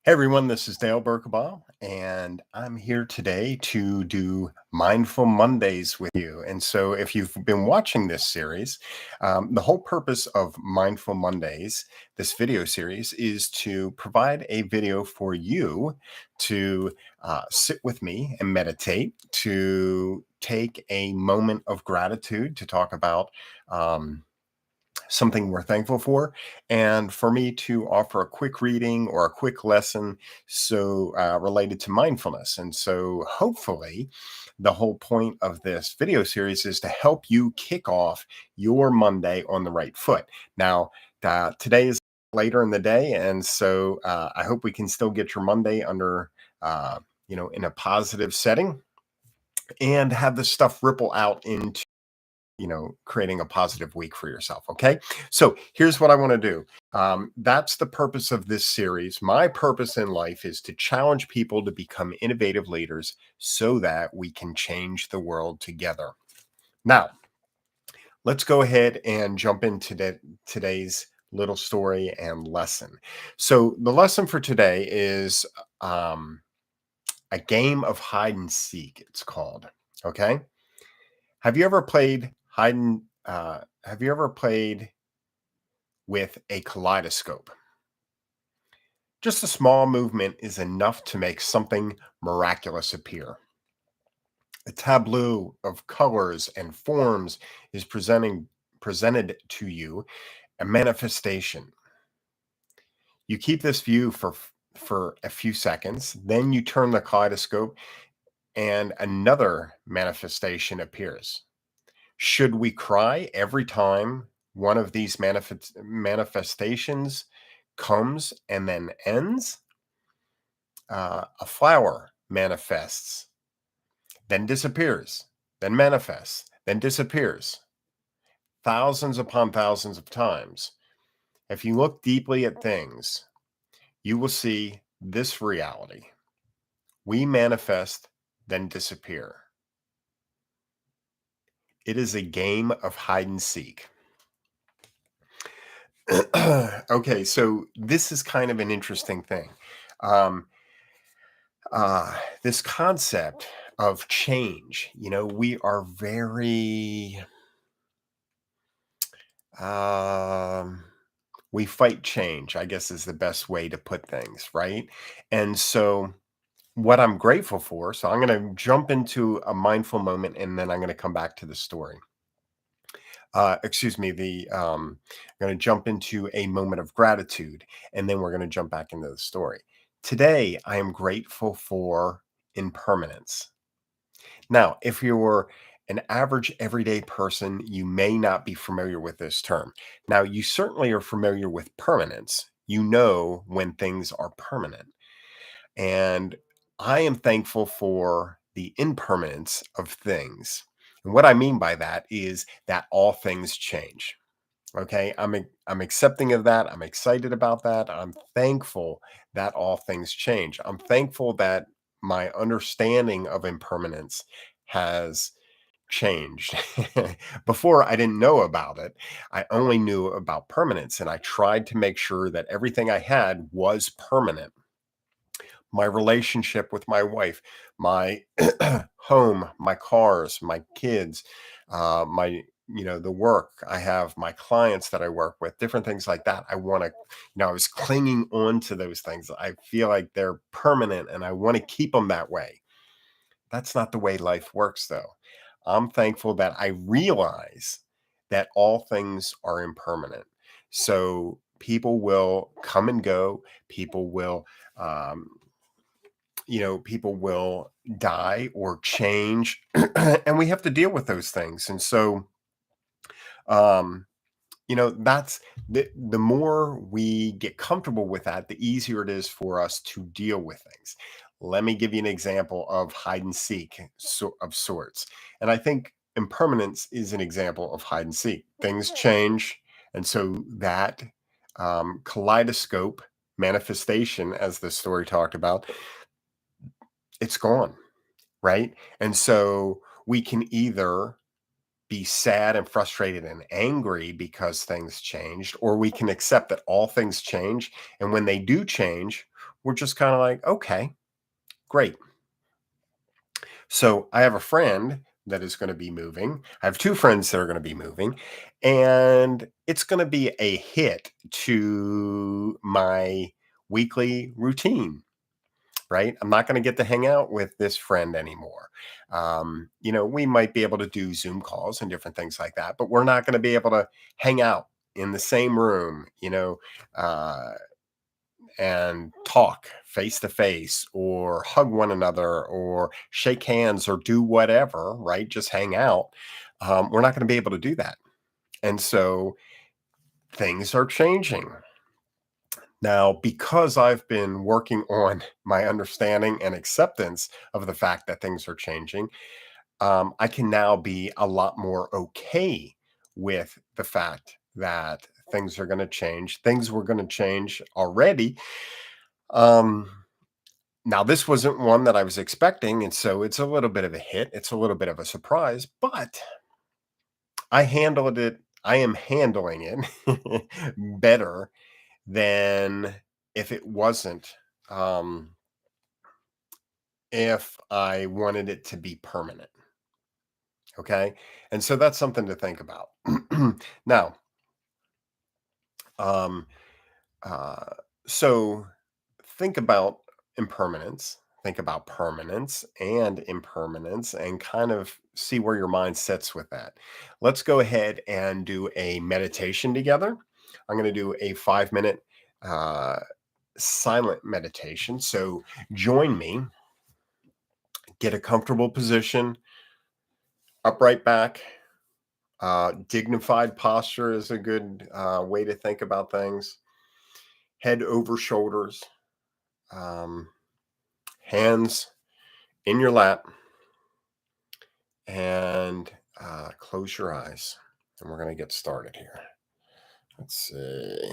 Hey everyone, this is Dale Berkebile, and I'm here today to do Mindful Mondays with you. And so, if you've been watching this series, the whole purpose of Mindful Mondays, this video series, is to provide a video for you to sit with me and meditate, to take a moment of gratitude to talk about. Something we're thankful for, and for me to offer a quick reading or a quick lesson related to mindfulness. And so hopefully the whole point of this video series is to help you kick off your Monday on the right foot. Now, today is later in the day, and so I hope we can still get your Monday under in a positive setting and have this stuff ripple out into creating a positive week for yourself. Okay. So here's what I want to do. That's the purpose of this series. My purpose in life is to challenge people to become innovative leaders so that we can change the world together. Now, let's go ahead and jump into today's little story and lesson. So the lesson for today is a game of hide and seek, it's called. Okay. Have you ever played have you ever played with a kaleidoscope? Just a small movement is enough to make something miraculous appear. A tableau of colors and forms is presented to you, a manifestation. You keep this view for a few seconds, then you turn the kaleidoscope and another manifestation appears. Should we cry every time one of these manifestations comes and then ends? A flower manifests, then disappears, then manifests, then disappears, thousands upon thousands of times. If you look deeply at things, you will see this reality. We manifest, then disappear. It is a game of hide and seek. Okay, so this is kind of an interesting thing. Um, this concept of change, we are very, um, we fight change, I guess is the best way to put things, right? And so, what I'm grateful for, so I'm going to jump into a mindful moment and then I'm going to come back to the story. Excuse me, I'm going to jump into a moment of gratitude and then we're going to jump back into the story. Today, I am grateful for impermanence. Now, if you're an average everyday person, you may not be familiar with this term. Now, you certainly are familiar with permanence. You know when things are permanent. And I am thankful for the impermanence of things. And what I mean by that is that all things change. Okay, I'm accepting of that. I'm excited about that. I'm thankful that all things change. I'm thankful that my understanding of impermanence has changed. Before I didn't know about it. I only knew about permanence and I tried to make sure that everything I had was permanent. My relationship with my wife, my home, my cars, my kids, my the work I have, my clients that I work with, different things like that. I want to, I was clinging on to those things. I feel like they're permanent and I want to keep them that way. That's not the way life works, though. I'm thankful that I realize that all things are impermanent. So people will come and go. Um, people will die or change, and we have to deal with those things. And so, um, that's the more we get comfortable with that, the easier it is for us to deal with things. Let me give you an example of hide and seek of sorts. And I think impermanence is an example of hide and seek. Things change. And so that kaleidoscope manifestation, as the story talked about, it's gone, right? And so we can either be sad and frustrated and angry because things changed, or we can accept that all things change. And when they do change, we're just kind of like, okay, great. So I have a friend that is going to be moving. I have two friends that are going to be moving, and it's going to be a hit to my weekly routine. Right? I'm not going to get to hang out with this friend anymore. We might be able to do Zoom calls and different things like that, but we're not going to be able to hang out in the same room, uh, and talk face to face or hug one another or shake hands or do whatever, right? Just hang out. We're not going to be able to do that. And so things are changing. Now, because I've been working on my understanding and acceptance of the fact that things are changing, I can now be a lot more okay with the fact that things are going to change. Things were going to change already. Um, Now, this wasn't one that I was expecting. And so it's a little bit of a hit. It's a little bit of a surprise, but I handled it. I am handling it better than if it wasn't. Um, if I wanted it to be permanent. Okay. And so that's something to think about. Now, um, uh, so think about impermanence, think about permanence and impermanence, and kind of see where your mind sits with that. Let's go ahead and do a meditation together. I'm going to do a 5 minute uh, silent meditation. So join me, get a comfortable position, upright back. Dignified posture is a good way to think about things. Head over shoulders, um, hands in your lap, and close your eyes. And we're going to get started here. Let's see.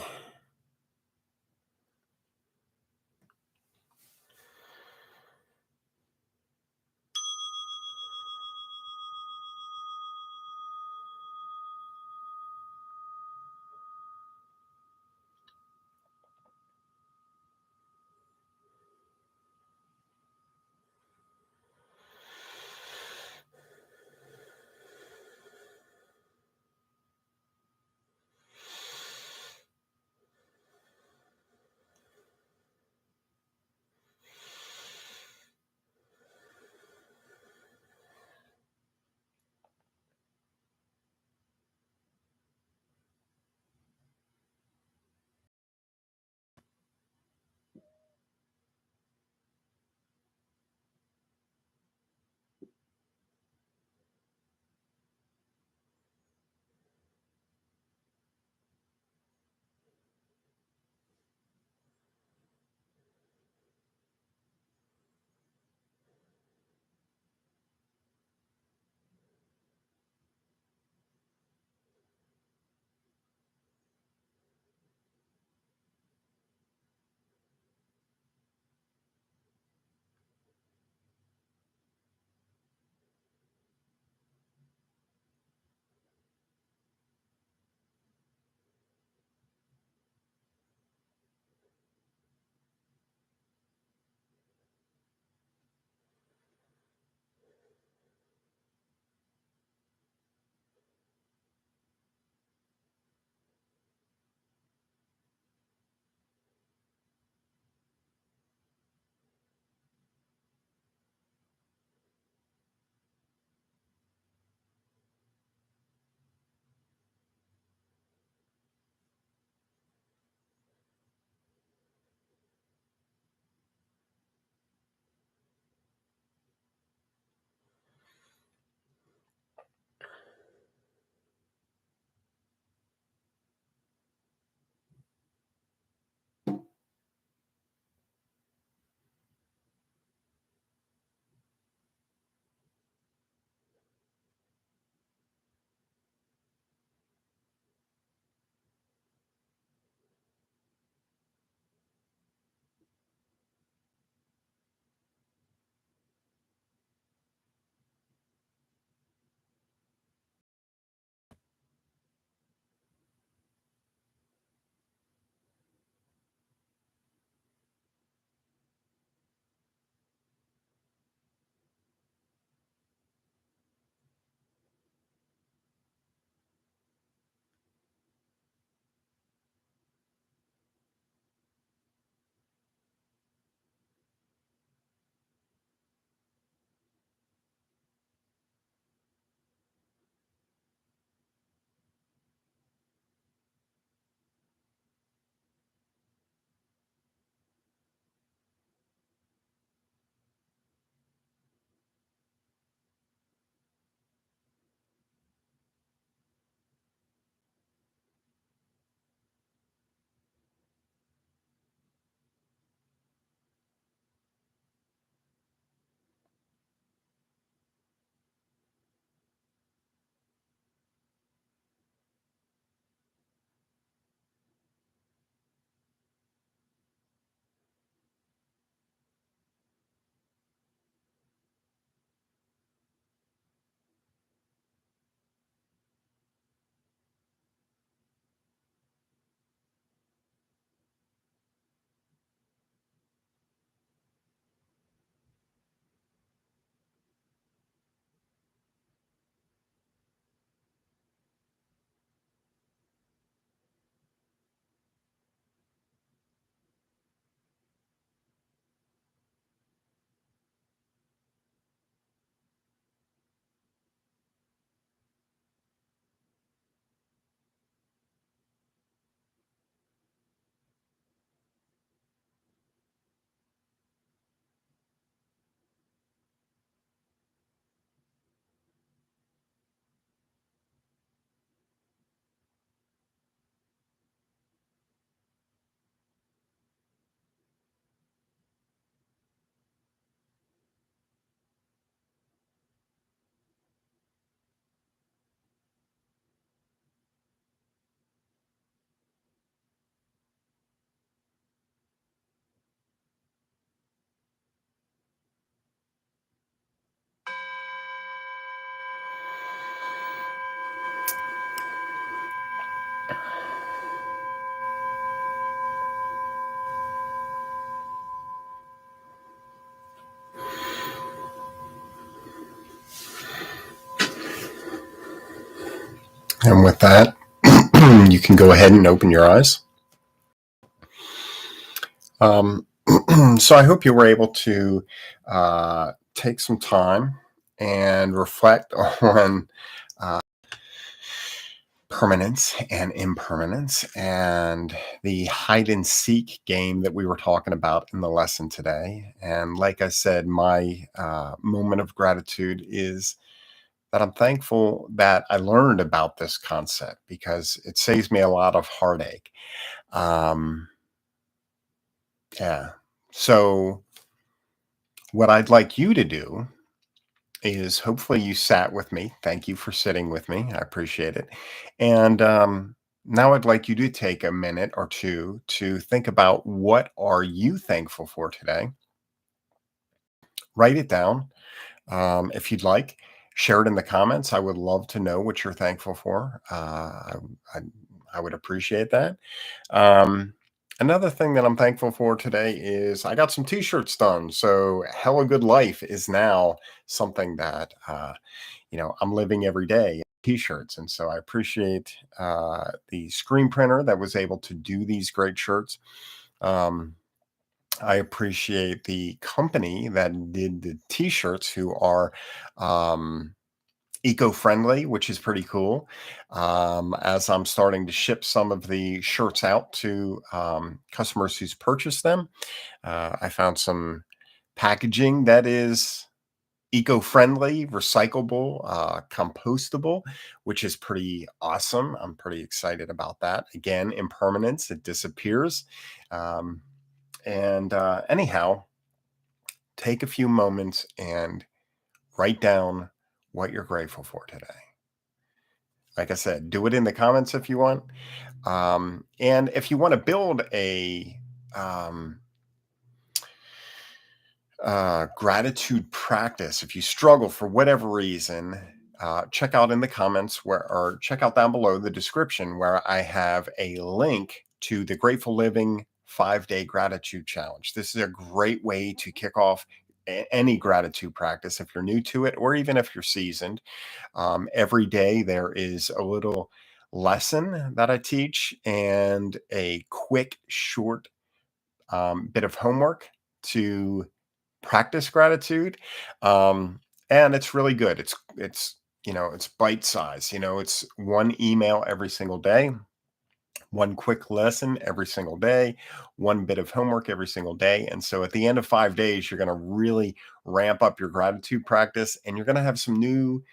And with that, you can go ahead and open your eyes. So I hope you were able to take some time and reflect on permanence and impermanence and the hide and seek game that we were talking about in the lesson today. And like I said, my moment of gratitude is that I'm thankful that I learned about this concept because it saves me a lot of heartache. Um, yeah. So, what I'd like you to do is hopefully you sat with me. Thank you for sitting with me. I appreciate it. And now I'd like you to take a minute or two to think about what are you thankful for today. Write it down if you'd like. Share it in the comments. I would love to know what you're thankful for. I, I would appreciate that. Um, Another thing that I'm thankful for today is I got some t-shirts done. So Hellagood Life is now something that I'm living every day t-shirts. And so I appreciate the screen printer that was able to do these great shirts. Um, I appreciate the company that did the t-shirts who are eco-friendly, which is pretty cool. As I'm starting to ship some of the shirts out to customers who's purchased them, I found some packaging that is eco-friendly, recyclable, compostable, which is pretty awesome. I'm pretty excited about that. Again, impermanence, it disappears. Um, and anyhow, take a few moments and write down what you're grateful for today. Like I said, do it in the comments if you want. And if you want to build a um, gratitude practice, if you struggle for whatever reason, check out in the comments or check out down below the description where I have a link to the Grateful Living 5-day gratitude challenge. This is a great way to kick off any gratitude practice if you're new to it, or even if you're seasoned. Every day there is a little lesson that I teach and a quick, short bit of homework to practice gratitude. And it's really good. It's bite size. It's one email every single day, one quick lesson every single day, one bit of homework every single day. And so at the end of 5 days, you're going to really ramp up your gratitude practice, and you're going to have some new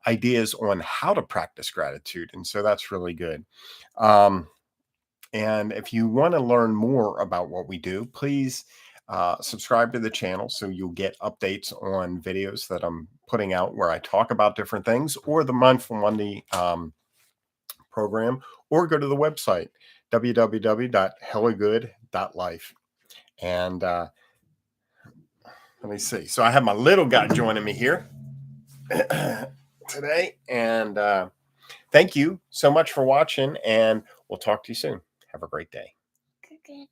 ideas on how to practice gratitude. And so that's really good. Um, and if you want to learn more about what we do, please subscribe to the channel so you'll get updates on videos that I'm putting out where I talk about different things, or the Mindful Monday program, or go to the website, www.hellagood.life. And let me see. So I have my little guy joining me here today. And thank you so much for watching, and we'll talk to you soon. Have a great day. Good day.